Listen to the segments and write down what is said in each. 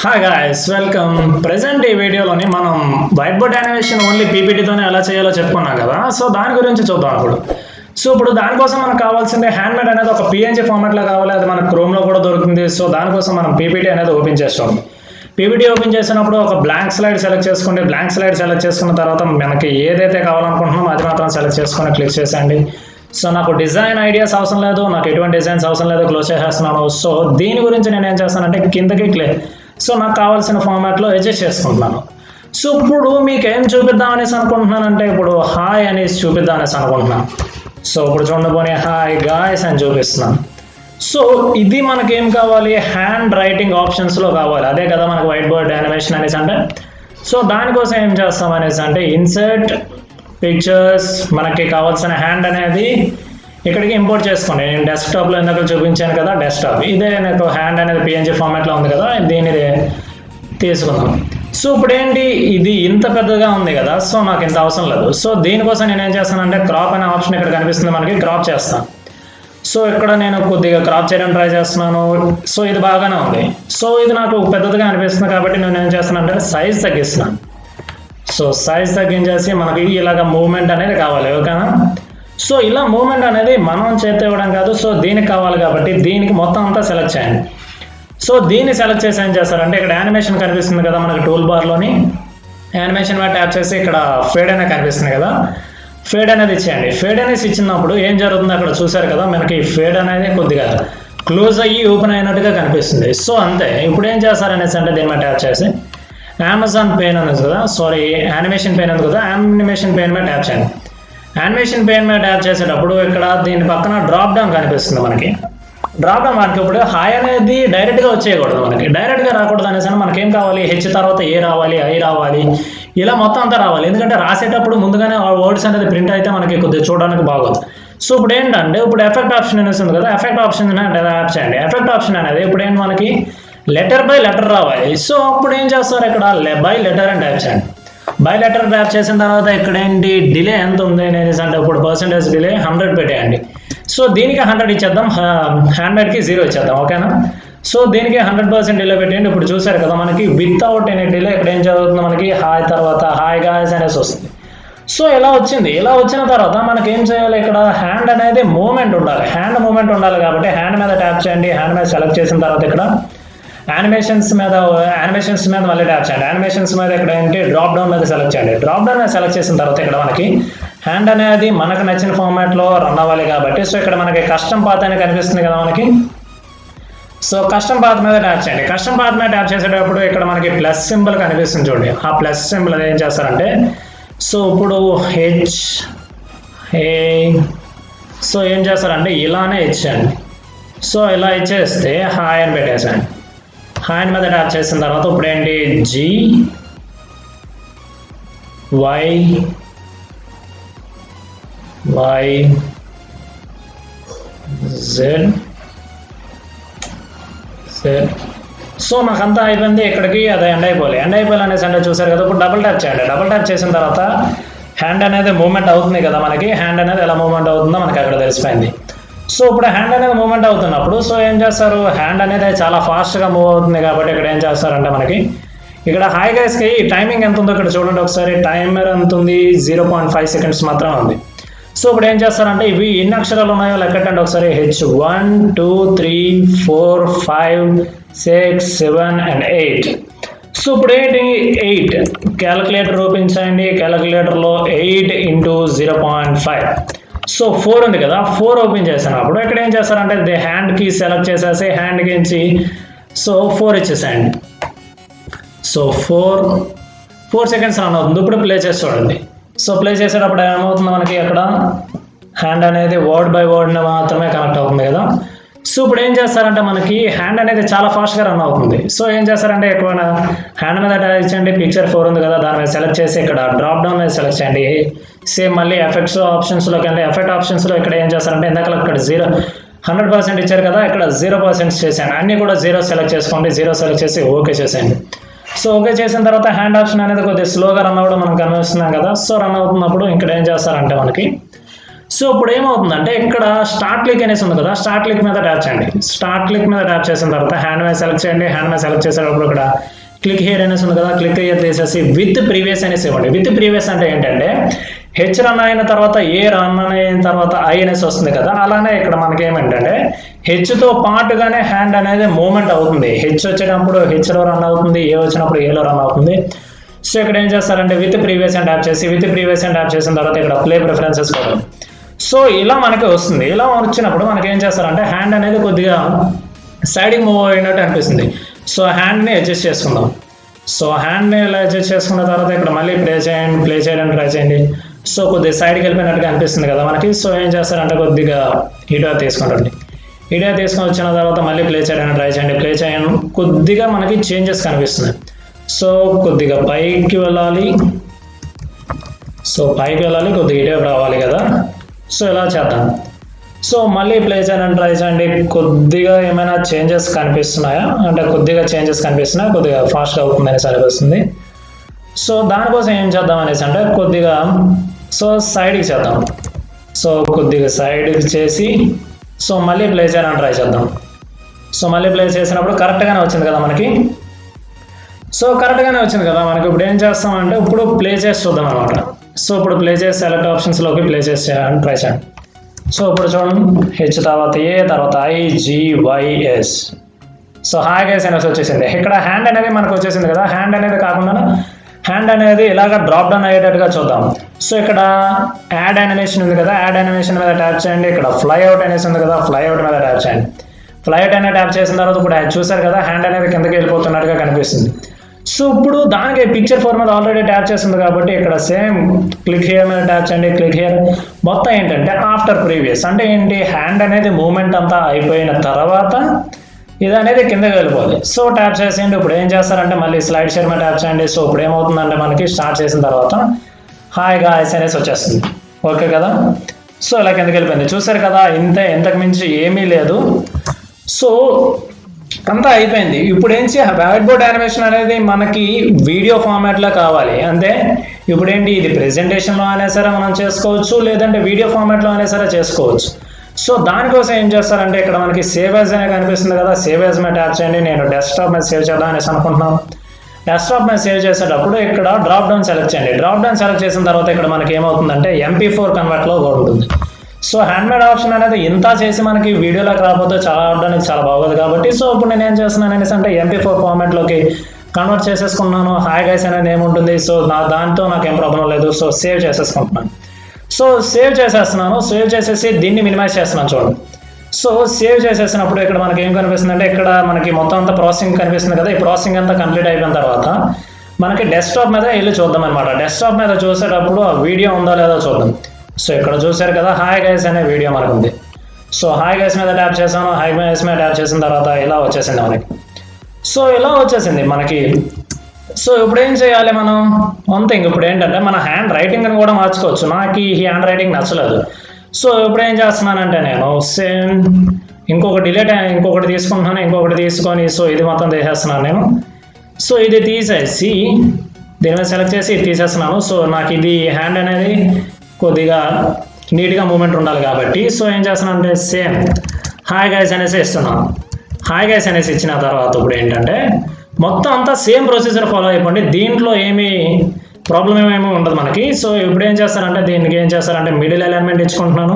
Hi guys welcome. Present ఈ వీడియోలోని మనం వైట్ బోర్డ్ యానిమేషన్ ఓన్లీ పీపీటీతోనే ఎలా చేయాలో చెప్పుకున్నాం కదా. సో దాని గురించి చూద్దాం ఇప్పుడు. సో ఇప్పుడు దానికోసం మనకు కావాల్సింది హ్యాండ్మేడ్ అనేది ఒక పిఎన్జీ ఫార్మాట్లో కావాలి. అది మనకు క్రోమ్లో కూడా దొరుకుతుంది. సో దానికోసం మనం పీపీటీ అనేది ఓపెన్ చేస్తాం. పీపీటీ ఓపెన్ చేసినప్పుడు ఒక బ్లాంక్ స్లైడ్ సెలెక్ట్ చేసుకోండి. బ్లాంక్ స్లైడ్ సెలెక్ట్ చేసుకున్న తర్వాత మనకి ఏదైతే కావాలనుకుంటున్నామో అది మాత్రం సెలెక్ట్ చేసుకొని క్లిక్ చేసేయండి. సో నాకు డిజైన్ ఐడియాస్ అవసరం లేదు, నాకు ఎటువంటి డిజైన్స్ అవసరం లేదు, క్లోజ్ చేసేస్తున్నాను. సో దీని గురించి నేను ఏం చేస్తానంటే కిందకి సో నాకు కావాల్సిన ఫార్మాట్లో అడ్జస్ట్ చేసుకుంటున్నాను. సో ఇప్పుడు మీకు ఏం చూపిద్దాం అనేసి అనుకుంటున్నానంటే ఇప్పుడు హాయ్ అనేసి చూపిద్దాం అనేసి అనుకుంటున్నాను. సో ఇప్పుడు చూడబోని హాయ్ గాయ్స్ అని చూపిస్తున్నాను. సో ఇది మనకేం కావాలి, హ్యాండ్ రైటింగ్ ఆప్షన్స్లో కావాలి. అదే కదా మనకు వైట్ బోర్డ్ యానిమేషన్ అనేసి అంటే. సో దానికోసం ఏం చేస్తాం అనేసి అంటే ఇన్సర్ట్ పిక్చర్స్, మనకి కావాల్సిన హ్యాండ్ అనేది ఇక్కడికి ఇంపోర్ట్ చేసుకోండి. నేను డెస్క్టాప్లో ఇందాక చూపించాను కదా, డెస్క్టాప్ ఇదే నాకు హ్యాండ్ అనేది పిఎన్జీ ఫార్మాట్లో ఉంది కదా, దీన్ని తీసుకుందాం. సో ఇప్పుడు ఏంటి, ఇది ఇంత పెద్దగా ఉంది కదా, సో నాకు ఇంత అవసరం లేదు. సో దీనికోసం నేను ఏం చేస్తానంటే క్రాప్ అనే ఆప్షన్ ఇక్కడ కనిపిస్తుంది, మనకి క్రాప్ చేస్తాను. సో ఇక్కడ నేను కొద్దిగా క్రాప్ చేయడానికి ట్రై చేస్తున్నాను. సో ఇది బాగానే ఉంది. సో ఇది నాకు పెద్దదిగా అనిపిస్తుంది కాబట్టి నేను ఏం చేస్తానంటే సైజ్ తగ్గిస్తున్నాను. సో సైజ్ తగ్గించేసి మనకి ఇలాగ మూవ్మెంట్ అనేది కావాలి, ఓకేనా. సో ఇలా మూవ్మెంట్ అనేది మనం చేతి ఇవ్వడం కాదు, సో దీనికి కావాలి కాబట్టి దీనికి మొత్తం అంతా సెలెక్ట్ చేయండి. సో దీన్ని సెలెక్ట్ చేసి ఏం చేస్తారంటే ఇక్కడ యానిమేషన్ కనిపిస్తుంది కదా మనకి టూల్ బార్లోని, యానిమేషన్ మీద ట్యాప్ చేసి ఇక్కడ ఫేడ్ అనేది కనిపిస్తుంది కదా, ఫేడ్ అనేది ఇచ్చేయండి. ఫేడ్ అనేది ఇచ్చినప్పుడు ఏం జరుగుతుంది అక్కడ చూసారు కదా, మనకి ఫేడ్ అనేది కొద్దిగా క్లోజ్ అయ్యి ఓపెన్ అయినట్టుగా కనిపిస్తుంది. సో అంతే. ఇప్పుడు ఏం చేస్తారనేసి అంటే దీని మీద ట్యాప్ చేసి అమెజాన్ పెయిన్ అనేది కదా, సారీ యానిమేషన్ పెయిన్ ఉంది కదా, యానిమేషన్ పెయిన్ మీద ట్యాప్ చేయండి. యానిమేషన్ పెయిన్ మీద ట్యాప్ చేసేటప్పుడు ఇక్కడ దీని పక్కన డ్రాప్ డౌన్ కనిపిస్తుంది మనకి. డ్రాప్ డౌన్ మనకి ఇప్పుడు హాయ్ అనేది డైరెక్ట్గా వచ్చేయకూడదు, మనకి డైరెక్ట్గా రాకూడదు అనేసి మనకేం కావాలి, హెచ్ తర్వాత ఏ రావాలి, ఐ రావాలి, ఇలా మొత్తం అంతా రావాలి. ఎందుకంటే రాసేటప్పుడు ముందుగానే వర్డ్స్ అనేది ప్రింట్ అయితే మనకి కొద్దిగా చూడడానికి బాగోదు. సో ఇప్పుడు ఏంటంటే ఇప్పుడు ఎఫెక్ట్ ఆప్షన్ అనేసి ఉంది కదా, ఎఫెక్ట్ ఆప్షన్ ట్యాప్ చేయండి. ఎఫెక్ట్ ఆప్షన్ అనేది ఇప్పుడు ఏంటి మనకి లెటర్ బై లెటర్ రావాలి. సో అప్పుడు ఏం చేస్తారు, ఇక్కడ బై లెటర్ అని ట్యాప్ చేయండి. బై లెటర్ ట్యాప్ చేసిన తర్వాత ఇక్కడ ఏంటి డిలే ఎంత ఉంది అనేసి అంటే ఇప్పుడు పర్సెంటేజ్ డిలే 100 పెట్టేయండి. సో దీనికి 100 ఇచ్చేద్దాం, హ్యాండ్మేడ్కి 0 ఇచ్చేద్దాం, ఓకేనా. సో దీనికి 100% డిలే పెట్టేయండి. ఇప్పుడు చూసారు కదా మనకి వితౌట్ ఎనీ డిలే ఇక్కడ ఏం జరుగుతుంది, మనకి హాయ్ తర్వాత హాయ్ గాయ్స్ అనేసి వస్తుంది. సో ఇలా వచ్చింది. ఇలా వచ్చిన తర్వాత మనకి ఏం చేయాలి, ఇక్కడ హ్యాండ్ అనేది మూవ్మెంట్ ఉండాలి, హ్యాండ్ మూవ్మెంట్ ఉండాలి కాబట్టి హ్యాండ్ మీద ట్యాప్ చేయండి. హ్యాండ్ మీద సెలెక్ట్ చేసిన తర్వాత ఇక్కడ యానిమేషన్స్ మీద మళ్ళీ ట్యాప్ చేయండి. యానిమేషన్స్ మీద ఇక్కడ ఏంటి డ్రాప్ డౌన్ మీద సెలెక్ట్ చేయండి. డ్రాప్ డౌన్ మీద సెలెక్ట్ చేసిన తర్వాత ఇక్కడ మనకి హ్యాండ్ అనేది మనకు నచ్చిన ఫార్మాట్లో రన్ అవ్వాలి కాబట్టి సో ఇక్కడ మనకి కస్టమ్ పాత్ అనేది కనిపిస్తుంది కదా మనకి. సో కస్టమ్ పాత్ మీద ట్యాప్ చేయండి. కస్టమ్ పాత్ మీద ట్యాప్ చేసేటప్పుడు ఇక్కడ మనకి ప్లస్ సింబల్ కనిపిస్తుంది చూడండి. ఆ ప్లస్ సింబల్ అది ఏం చేస్తారంటే సో ఇప్పుడు సో ఏం చేస్తారంటే ఇలానే ఇచ్చేయండి. సో ఇలా ఇచ్చేస్తే హాయ్ అని పెట్టేసండి. హాయ్ మీద ట్యాప్ చేసిన తర్వాత ఇప్పుడు ఏంటి జీ వై జెడ్. సో నాకంతా అయిపోయింది. ఇక్కడికి అది ఎండ్ అయిపోవాలి అనేసి అంటే చూసారు కదా. ఇప్పుడు డబుల్ ట్యాప్ చేయండి. డబుల్ ట్యాప్ చేసిన తర్వాత హ్యాండ్ అనేది మూవ్మెంట్ అవుతుంది కదా మనకి. హ్యాండ్ అనేది ఎలా మూవ్మెంట్ అవుతుందో మనకి అక్కడ తెలిసిపోయింది. సో ఇప్పుడు హ్యాండ్ అనేది మూవ్మెంట్ అవుతున్నప్పుడు సో ఏం చేస్తారు, హ్యాండ్ అనేది చాలా ఫాస్ట్గా మూవ్ అవుతుంది కాబట్టి ఇక్కడ ఏం చేస్తారంటే మనకి ఇక్కడ హాయ్ గైస్కి టైమింగ్ ఎంత ఉందో ఇక్కడ చూడండి ఒకసారి. టైమర్ ఎంత ఉంది, 0.5 సెకండ్స్ మాత్రం ఉంది. సో ఇప్పుడు ఏం చేస్తారంటే ఇవి ఎన్ని అక్షరాలు ఉన్నాయో లెక్కటండి ఒకసారి. H 1 2 3 4 5 6 7 and 8. సో ఇప్పుడు ఏంటి 8 క్యాలిక్యులేటర్ ఓపెన్ చేయండి. క్యాలిక్యులేటర్లో 8 into 0.5. సో 4 ఉంది కదా, 4 ఓపెన్ చేసినప్పుడు ఇక్కడ ఏం చేస్తారంటే హ్యాండ్కి సెలెక్ట్ చేసేసి హ్యాండ్కి ఇచ్చి సో 4 ఇచ్చేసేయండి. సో 4 సెకండ్స్ రన్ అవుతుంది. ఇప్పుడు ప్లే చేసి చూడండి. సో ప్లే చేసేటప్పుడు ఏమవుతుంది మనకి అక్కడ హ్యాండ్ అనేది వర్డ్ బై వర్డ్ మాత్రమే కనెక్ట్ అవుతుంది కదా. సో ఇప్పుడు ఏం చేస్తారంటే మనకి హ్యాండ్ అనేది చాలా ఫాస్ట్గా రన్ అవుతుంది. సో ఏం చేస్తారంటే ఎక్కువ హ్యాండ్ మీద ట్యాప్ చేయండి. పిక్చర్ 4 ఉంది కదా, దాని మీద సెలెక్ట్ చేసి ఇక్కడ డ్రాప్ డౌన్ మీద సెలెక్ట్ చేయండి. సేమ్ మళ్ళీ ఎఫెక్ట్స్ ఆప్షన్స్లోకి అంటే ఎఫెక్ట్ ఆప్షన్స్లో ఇక్కడ ఏం చేస్తారంటే ఇందాక ఇక్కడ 100% ఇచ్చారు కదా, ఇక్కడ 0% చేశాను. అన్నీ కూడా 0 సెలెక్ట్ చేసుకోండి. 0 సెలెక్ట్ చేసి ఓకే చేసేయండి. సో ఓకే చేసిన తర్వాత హ్యాండ్ ఆప్షన్ అనేది కొద్దిగా స్లోగా రన్ అవ్వడం మనం కనిపిస్తున్నాం కదా. సో రన్ అవుతున్నప్పుడు ఇక్కడ ఏం చేస్తారంటే మనకి సో ఇప్పుడు ఏమవుతుందంటే ఇక్కడ స్టార్ట్ క్లిక్ అనేసి ఉంది కదా, స్టార్ట్ క్లిక్ మీద ట్యాప్ చేయండి. స్టార్ట్ క్లిక్ మీద ట్యాప్ చేసిన తర్వాత హ్యాండ్ మీద సెలెక్ట్ చేయండి. హ్యాండ్ మీద సెలెక్ట్ చేసేటప్పుడు ఇక్కడ క్లిక్ హియర్ అనేసి ఉంది కదా, క్లిక్ హియర్ తీసేసి విత్ ప్రీవియస్ అనేసి ఇవ్వండి. విత్ ప్రీవియస్ అంటే ఏంటంటే హెచ్ రన్ అయిన తర్వాత ఏ రన్ అయిన తర్వాత ఐ అనేసి వస్తుంది కదా, అలానే ఇక్కడ మనకి ఏమంటే హెచ్తో పాటుగానే హ్యాండ్ అనేది మూవ్మెంట్ అవుతుంది. హెచ్ వచ్చేటప్పుడు హెచ్లో రన్ అవుతుంది, ఏ వచ్చినప్పుడు ఏలో రన్ అవుతుంది. సో ఇక్కడ ఏం చేస్తారంటే విత్ ప్రీవియస్ అని ట్యాప్ చేసి విత్ ప్రీవియస్ అని ట్యాప్ చేసిన తర్వాత ఇక్కడ ప్లే ప్రిఫరెన్సెస్ కూడా. సో ఇలా మనకి వస్తుంది. ఇలా వచ్చినప్పుడు మనకి ఏం చేస్తారంటే హ్యాండ్ అనేది కొద్దిగా సైడ్కి మూవ్ అయినట్టు అనిపిస్తుంది. సో హ్యాండ్ని అడ్జస్ట్ చేసుకుందాం. సో హ్యాండ్ని ఇలా అడ్జస్ట్ చేసుకున్న తర్వాత ఇక్కడ మళ్ళీ ప్లే చేయడానికి ట్రై చేయండి. సో కొద్దిగా సైడ్కి వెళ్ళిపోయినట్టుగా అనిపిస్తుంది కదా మనకి. సో ఏం చేస్తారంటే కొద్దిగా ఇటుగా తీసుకుంటండి. ఇటుగా తీసుకొని వచ్చిన తర్వాత మళ్ళీ ప్లే చేయడానికి ట్రై చేయండి. ప్లే చేయడం కొద్దిగా మనకి చేంజెస్ కనిపిస్తున్నాయి. సో కొద్దిగా పైకి వెళ్ళాలి, కొద్దిగా ఇటువైపు రావాలి కదా. సో ఇలా చేద్దాం. సో మళ్ళీ ప్లే చేయడానికి ట్రై చేయండి. కొద్దిగా ఏమైనా చేంజెస్ కనిపిస్తున్నాయా అంటే కొద్దిగా చేంజెస్ కనిపిస్తున్నాయి, కొద్దిగా ఫాస్ట్గా అవుతుందని సరిపోతుంది. సో దానికోసం ఏం చేద్దాం అనేసి అంటే కొద్దిగా సైడ్కి చేద్దాం. సో కొద్దిగా సైడ్కి చేసి సో మళ్ళీ ప్లే చేయడానికి ట్రై చేద్దాం. సో మళ్ళీ ప్లే చేసినప్పుడు కరెక్ట్గానే వచ్చింది కదా మనకి. ఇప్పుడు ఏం చేస్తామంటే ఇప్పుడు ప్లే చేసి చూద్దాం అనమాట. సో ఇప్పుడు ప్లే చేసి సెలెక్ట్ ఆప్షన్స్లోకి ప్లే చేసి చేయడానికి ట్రై చేయండి. సో ఇప్పుడు చూడండి హెచ్ తర్వాత ఏ తర్వాత IGYS. సో హాయ్ గైస్ అనేసి వచ్చేసింది. ఇక్కడ హ్యాండ్ అనేది మనకు వచ్చేసింది కదా. హ్యాండ్ అనేది కాకుండా హ్యాండ్ అనేది ఇలాగ డ్రాప్ డౌన్ అయ్యేటట్టుగా చూద్దాం. సో ఇక్కడ యాడ్ యానిమేషన్ ఉంది కదా, యాడ్ యానిమేషన్ మీద ట్యాప్ చేయండి. ఇక్కడ ఫ్లై అవుట్ అనేసి ఉంది కదా, ఫ్లై అవుట్ మీద ట్యాప్ చేయండి. ఫ్లై అవుట్ అనేది ట్యాప్ చేసిన తర్వాత ఇప్పుడు చూసారు కదా హ్యాండ్ అనేది కిందకి వెళ్ళిపోతున్నట్టుగా కనిపిస్తుంది. సో ఇప్పుడు దానికి పిక్చర్ ఫోర్ మీద ఆల్రెడీ ట్యాప్ చేస్తుంది కాబట్టి ఇక్కడ సేమ్ క్లిక్ హియర్ మీద ట్యాప్ చేయండి. క్లిక్ హియర్ మొత్తం ఏంటంటే ఆఫ్టర్ ప్రీవియస్ అంటే ఏంటి, హ్యాండ్ అనేది మూమెంట్ అంతా అయిపోయిన తర్వాత ఇది అనేది కిందకి వెళ్ళిపోవాలి. సో ట్యాప్ చేసేయండి. ఇప్పుడు ఏం చేస్తారంటే మళ్ళీ స్లైడ్ షేర్ మీద ట్యాప్ చేయండి. సో ఇప్పుడు ఏమవుతుందంటే మనకి స్టార్ట్ చేసిన తర్వాత హాయ్ గాయ్స్ అనేసి వచ్చేస్తుంది. ఓకే కదా. సో ఇలా కిందకి వెళ్ళిపోయింది. చూసారు కదా, ఇంతకు మించి ఏమీ లేదు. సో అంతా అయిపోయింది. ఇప్పుడు ఏంటి వైట్ బోర్డ్ యానిమేషన్ అనేది మనకి వీడియో ఫార్మాట్లో కావాలి అంటే ఇప్పుడు ఏంటి ఇది ప్రెజెంటేషన్లో అయినా సరే మనం చేసుకోవచ్చు, లేదంటే వీడియో ఫార్మాట్లో అయినా సరే చేసుకోవచ్చు. సో దానికోసం ఏం చేస్తారంటే ఇక్కడ మనకి సేవ్ యాజ్ అనే కనిపిస్తుంది కదా, సేవ్ యాజ్ మీద ట్యాప్ చేయండి. నేను డెస్క్టాప్ మీద సేవ్ చేద్దాం అనేసి అనుకుంటున్నాను. డెస్క్టాప్ మీద సేవ్ చేసేటప్పుడు ఇక్కడ డ్రాప్ డౌన్ సెలెక్ట్ చేయండి. డ్రాప్ డౌన్ సెలెక్ట్ చేసిన తర్వాత ఇక్కడ మనకి ఏమవుతుందంటే MP4 కన్వర్ట్లో ఉంటుంది. సో హ్యాండ్మేడ్ ఆప్షన్ అనేది ఇంత చేసి మనకి వీడియోలోకి రాకపోతే చాలా ఆడడానికి చాలా బాగోదు కాబట్టి సో ఇప్పుడు నేను ఏం చేస్తున్నాను అనేసి అంటే MP4 ఫార్మాట్లోకి కన్వర్ట్ చేసేసుకున్నాను. హాయ్ గైస్ అనేది ఏముంటుంది. సో దాంతో నాకేం ప్రాబ్లం లేదు. సో సేవ్ చేసేసుకుంటున్నాను. సో సేవ్ చేసేస్తున్నాను. సేవ్ చేసేసి దీన్ని మినిమైజ్ చేస్తున్నాను చూడండి. సో సేవ్ చేసేసినప్పుడు ఇక్కడ మనకి ఏం కనిపిస్తుంది అంటే ఇక్కడ మనకి మొత్తం అంతా ప్రాసెసింగ్ కనిపిస్తుంది కదా. ఈ ప్రాసెసింగ్ అంతా కంప్లీట్ అయిపోయిన తర్వాత మనకి డెస్క్టాప్ మీద వెళ్ళి చూద్దాం అనమాట. డెస్క్టాప్ మీద చూసేటప్పుడు ఆ వీడియో ఉందో లేదో చూద్దాం. సో ఇక్కడ చూసారు కదా హాయ్ గైస్ అనే వీడియో మనకు ఉంది. సో హాయ్ గైస్ మీద ట్యాప్ చేశాను. హాయ్ గైస్ మీద ట్యాప్ చేసిన తర్వాత ఇలా వచ్చేసింది మనకి. సో ఇలా వచ్చేసింది మనకి. సో ఇప్పుడు ఏం చేయాలి మనం, వన్ థింగ్ ఇప్పుడు ఏంటంటే మన హ్యాండ్ రైటింగ్ని కూడా మార్చుకోవచ్చు. నాకు ఈ హ్యాండ్ రైటింగ్ నచ్చలేదు. సో ఇప్పుడు ఏం చేస్తున్నానంటే నేను సేమ్ ఇంకొకటి తీసుకుంటున్నాను. ఇంకొకటి తీసుకొని సో ఇది మొత్తం తీసేస్తున్నాను నేను. సో ఇది తీసేసి దీని మీద సెలెక్ట్ చేసి ఇది తీసేస్తున్నాను. సో నాకు ఇది హ్యాండ్ అనేది కొద్దిగా నీట్గా మూమెంట్ ఉండాలి కాబట్టి సో ఏం చేస్తున్నాను అంటే సేమ్ హాయ్ గైస్ అనేసి ఇస్తున్నాను. హాయ్ గైస్ అనేసి ఇచ్చిన తర్వాత ఇప్పుడు ఏంటంటే మొత్తం అంతా సేమ్ ప్రొసీజర్ ఫాలో అయిపోండి. దీంట్లో ఏమీ ప్రాబ్లం ఏమేమి ఉండదు మనకి. సో ఇప్పుడు ఏం చేస్తారంటే దీనికి ఏం చేస్తారంటే మిడిల్ అలైన్మెంట్ ఇచ్చుకుంటున్నాను.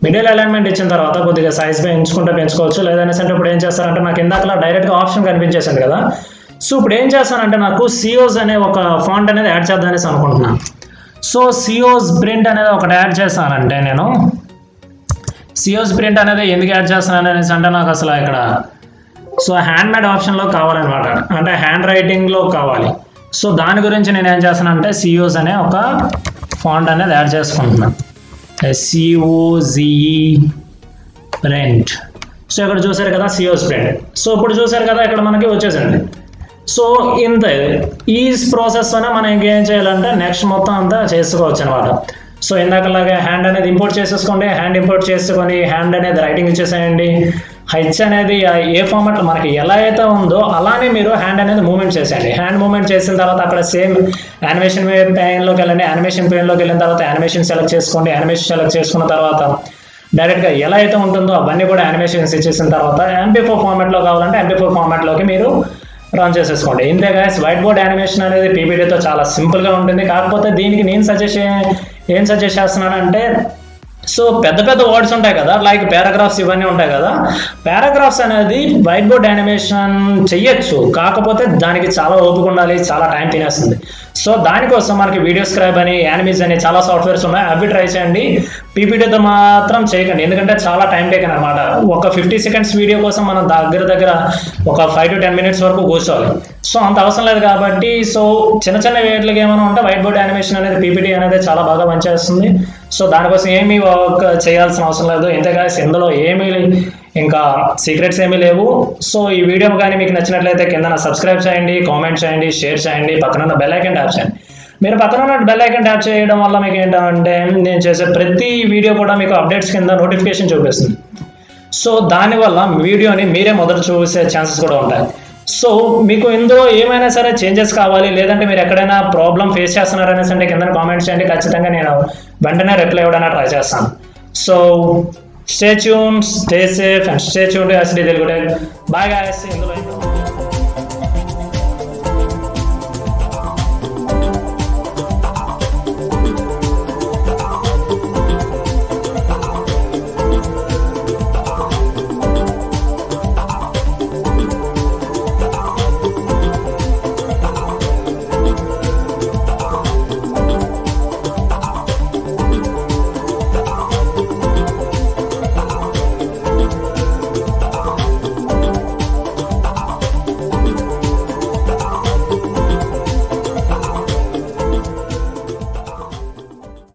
మిడిల్ అలైన్మెంట్ ఇచ్చిన తర్వాత కొద్దిగా సైజ్ పెంచుకోవచ్చు. లేదనేసి అంటే ఇప్పుడు ఏం చేస్తారంటే నాకు ఇందాకలా డైరెక్ట్గా ఆప్షన్ కనిపించేసింది కదా. సో ఇప్పుడు ఏం చేస్తానంటే నాకు COS అనే ఒక ఫాంట్ అనేది యాడ్ చేద్దాం అనేసి అనుకుంటున్నాను. సో COS ప్రింట్ అనేది ఒకటి యాడ్ చేస్తానంటే నేను COS ప్రింట్ అనేది ఎందుకు యాడ్ చేస్తాను అనేసి అంటే నాకు అసలు ఇక్కడ సో హ్యాండ్మేడ్ ఆప్షన్లో కావాలన్నమాట, అంటే హ్యాండ్ రైటింగ్లో కావాలి. సో దాని గురించి నేను ఏం చేస్తానంటే COS అనే ఒక ఫాంట్ అనేది యాడ్ చేసుకుంటున్నాను. COZE print. సో ఇక్కడ చూసారు కదా COS ప్రింట్. సో ఇప్పుడు చూసారు కదా ఇక్కడ మనకి వచ్చేసింది. సో ఇంత ఈ ప్రాసెస్తోనే మనం ఇంకేం చేయాలంటే నెక్స్ట్ మొత్తం అంతా చేసుకోవచ్చు అనమాట. సో ఇందాకలాగే హ్యాండ్ అనేది ఇంపోర్ట్ చేసేసుకోండి. హ్యాండ్ ఇంపోర్ట్ చేసుకొని హ్యాండ్ అనేది రైటింగ్ ఇచ్చేసేయండి. హెచ్ అనేది ఏ ఫార్మాట్ మనకి ఎలా అయితే ఉందో అలానే మీరు హ్యాండ్ అనేది మూవ్మెంట్ చేసేయండి. హ్యాండ్ మూవ్మెంట్ చేసిన తర్వాత అక్కడ సేమ్ యానిమేషన్ పెయిన్లోకి వెళ్ళండి. యానిమేషన్ పెయిన్లోకి వెళ్ళిన తర్వాత యానిమేషన్ సెలెక్ట్ చేసుకోండి. యానిమేషన్ సెలెక్ట్ చేసుకున్న తర్వాత డైరెక్ట్గా ఎలా అయితే ఉంటుందో అవన్నీ కూడా యానిమేషన్స్ ఇచ్చేసిన తర్వాత MP4 ఫార్మాట్లో కావాలంటే MP4 ఫార్మాట్లోకి మీరు రన్ చేసేసుకోండి. ఇంతే గైస్, వైట్ బోర్డ్ యానిమేషన్ అనేది పీపీటీతో చాలా సింపుల్గా ఉంటుంది. కాకపోతే దీనికి నేను ఏం సజెస్ట్ చేస్తున్నానంటే, సో పెద్ద పెద్ద వర్డ్స్ ఉంటాయి కదా, లైక్ పారాగ్రాఫ్స్ ఇవన్నీ ఉంటాయి కదా, పారాగ్రాఫ్స్ అనేది వైట్ బోర్డ్ యానిమేషన్ చెయ్యొచ్చు, కాకపోతే దానికి చాలా ఓపిక ఉండాలి, చాలా టైం తినేస్తుంది. సో దానికోసం మనకి వీడియో స్క్రైబ్ అని, యానిమేస్ అని చాలా సాఫ్ట్వేర్స్ ఉన్నాయి, అవి ట్రై చేయండి. పీపీటీతో మాత్రం చేయకండి, ఎందుకంటే చాలా టైం టేకన్ అనమాట. ఒక 50 సెకండ్స్ వీడియో కోసం మనం దగ్గర ఒక 5 to 10 minutes వరకు కూర్చోవాలి. సో అంత అవసరం లేదు కాబట్టి, సో చిన్న వేట్లకి ఏమైనా ఉంటే వైట్ బోర్డ్ యానిమేషన్ అనేది పీపీటీ అనేది చాలా బాగా పనిచేస్తుంది. సో దానికోసం ఏమీ వర్క్ చేయాల్సిన అవసరం లేదు. ఇంతగా ఇందులో ఏమీ ఇంకా సీక్రెట్స్ ఏమీ లేవు. సో ఈ వీడియో కానీ మీకు నచ్చినట్లయితే కింద సబ్స్క్రైబ్ చేయండి, కామెంట్ చేయండి, షేర్ చేయండి, పక్కన ఉన్న బెల్ ఐకాన్ ట్యాప్ చేయండి. మీరు పక్కన ఉన్న బెల్ ఐకాన్ ట్యాప్ చేయడం వల్ల మీకు ఏంటంటే నేను చేసే ప్రతి వీడియో కూడా మీకు అప్డేట్స్ కింద నోటిఫికేషన్ చూపిస్తుంది. సో దానివల్ల వీడియోని మీరే మొదట చూసే ఛాన్సెస్ కూడా ఉంటాయి. సో మీకు ఇందులో ఏమైనా సరే చేంజెస్ కావాలి, లేదంటే మీరు ఎక్కడైనా ప్రాబ్లం ఫేస్ చేస్తున్నారనేసి అంటే కింద కామెంట్ చేయండి, ఖచ్చితంగా నేను వెంటనే రిప్లై ఇవ్వడానికి ట్రై చేస్తాను. So stay tune, stay safe and stay tune to SD Telugu Tech. Bye guys. ఇందులో